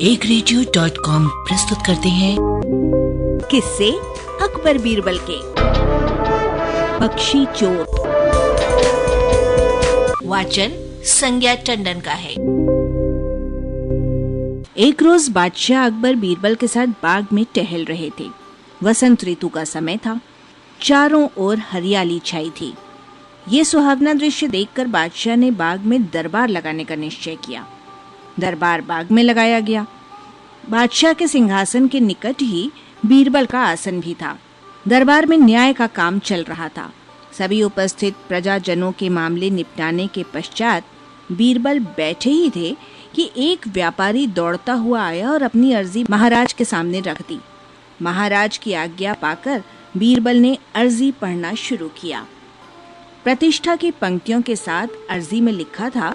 एकरेडियो.com प्रस्तुत करते हैं किस्से अकबर बीरबल के। पक्षी चोर। वाचन संज्ञा टंडन का है। एक रोज बादशाह अकबर बीरबल के साथ बाग में टहल रहे थे। वसंत ऋतु का समय था। चारों ओर हरियाली छाई थी। ये सुहावना दृश्य देखकर बादशाह ने बाग में दरबार लगाने का निश्चय किया। दरबार बाग में लगाया गया। बादशाह के सिंहासन के निकट ही बीरबल का आसन भी था। दरबार में न्याय का काम चल रहा था। सभी उपस्थित प्रजाजनों के मामले निपटाने के पश्चात बीरबल बैठे ही थे कि एक व्यापारी दौड़ता हुआ आया और अपनी अर्जी महाराज के सामने रख दी। महाराज की आज्ञा पाकर बीरबल ने अर्जी पढ़ना शुरू किया। प्रतिष्ठा की पंक्तियों के साथ अर्जी में लिखा था,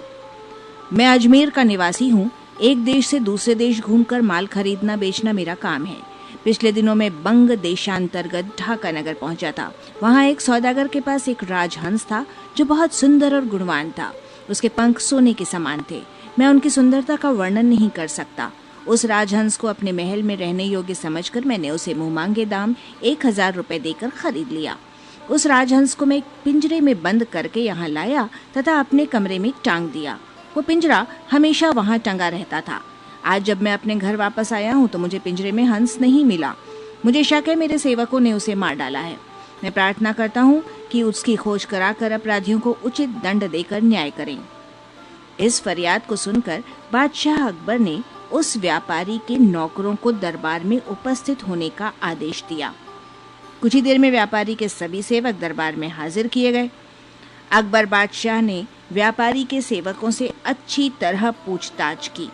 मैं अजमेर का निवासी हूँ। एक देश से दूसरे देश घूमकर माल खरीदना बेचना मेरा काम है। पिछले दिनों में बंग देशांतर्गत ढाका नगर पहुंचा था। वहाँ एक सौदागर के पास एक राजहंस था जो बहुत सुंदर और गुणवान था। उसके पंख सोने के समान थे। मैं उनकी सुंदरता का वर्णन नहीं कर सकता। उस राजहंस को अपने महल में रहने योग्य समझकर मैंने उसे मुंह मांगे दाम 1000 रुपए देकर खरीद लिया। उस राजहंस को मैं एक पिंजरे में बंद करके यहाँ लाया तथा अपने कमरे में टांग दिया। वो पिंजरा हमेशा वहाँ टंगा रहता था। आज जब मैं अपने घर वापस आया हूँ तो मुझे पिंजरे में हंस नहीं मिला। मुझे शक है मेरे सेवकों ने उसे मार डाला है। मैं प्रार्थना करता हूँ कि उसकी खोज कराकर अपराधियों को उचित दंड देकर न्याय करें। इस फरियाद को सुनकर बादशाह अकबर ने उस व्यापारी के नौकरों को दरबार में उपस्थित होने का आदेश दिया। कुछ ही देर में व्यापारी के सभी सेवक दरबार में हाजिर किए गए। अकबर बादशाह ने व्यापारी के सेवकों से अच्छी तरह पूछताछ की,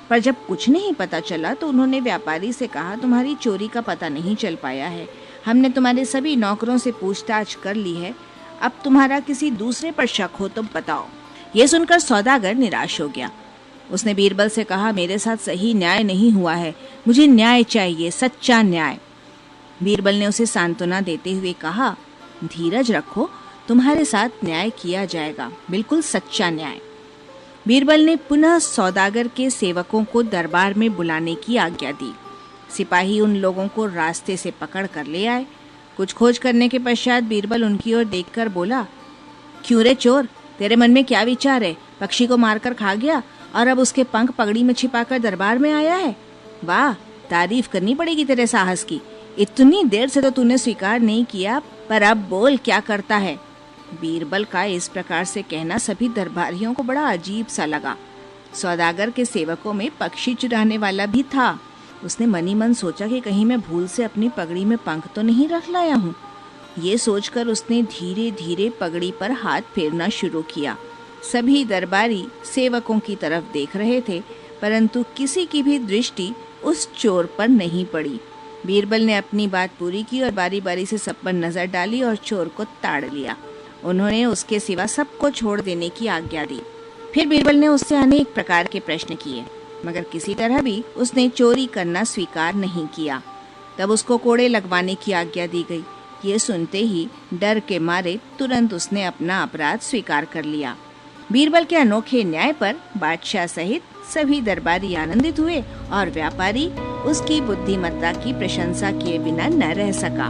पर जब कुछ नहीं पता चला तो उन्होंने व्यापारी से कहा, तुम्हारी चोरी का पता नहीं चल पाया है। हमने तुम्हारे सभी नौकरों से पूछताछ कर ली है। अब तुम्हारा किसी दूसरे पर शक हो तो बताओ। ये सुनकर सौदागर निराश हो गया। उसने बीरबल से कहा, मेरे साथ सही न्याय नहीं हुआ है। मुझे न्याय चाहिए, सच्चा न्याय। बीरबल ने उसे सांत्वना देते हुए कहा, धीरज रखो, तुम्हारे साथ न्याय किया जाएगा, बिल्कुल सच्चा न्याय। बीरबल ने पुनः सौदागर के सेवकों को दरबार में बुलाने की आज्ञा दी। सिपाही उन लोगों को रास्ते से पकड़ कर ले आए। कुछ खोज करने के पश्चात बीरबल उनकी ओर देखकर बोला, क्यों रे चोर, तेरे मन में क्या विचार है? पक्षी को मारकर खा गया और अब उसके पंख पगड़ी में छिपाकर दरबार में आया है। वाह, तारीफ करनी पड़ेगी तेरे साहस की। इतनी देर से तो तूने स्वीकार नहीं किया, पर अब बोल क्या करता है? बीरबल का इस प्रकार से कहना सभी दरबारियों को बड़ा अजीब सा लगा। सौदागर के सेवकों में पक्षी चुराने वाला भी था। उसने मनी मन सोचा कि कहीं मैं भूल से अपनी पगड़ी में पंख तो नहीं रख लाया हूँ। ये सोचकर उसने धीरे धीरे पगड़ी पर हाथ फेरना शुरू किया। सभी दरबारी सेवकों की तरफ देख रहे थे, परंतु किसी की भी दृष्टि उस चोर पर नहीं पड़ी। बीरबल ने अपनी बात पूरी की और बारी बारी से सब पर नजर डाली और चोर को ताड़ लिया। उन्होंने उसके सिवा सबको छोड़ देने की आज्ञा दी। फिर बीरबल ने उससे अनेक प्रकार के प्रश्न किए, मगर किसी तरह भी उसने चोरी करना स्वीकार नहीं किया। तब उसको कोड़े लगवाने की आज्ञा दी गई। ये सुनते ही डर के मारे तुरंत उसने अपना अपराध स्वीकार कर लिया। बीरबल के अनोखे न्याय पर बादशाह सहित सभी दरबारी आनंदित हुए और व्यापारी उसकी बुद्धिमत्ता की प्रशंसा किए बिना न रह सका।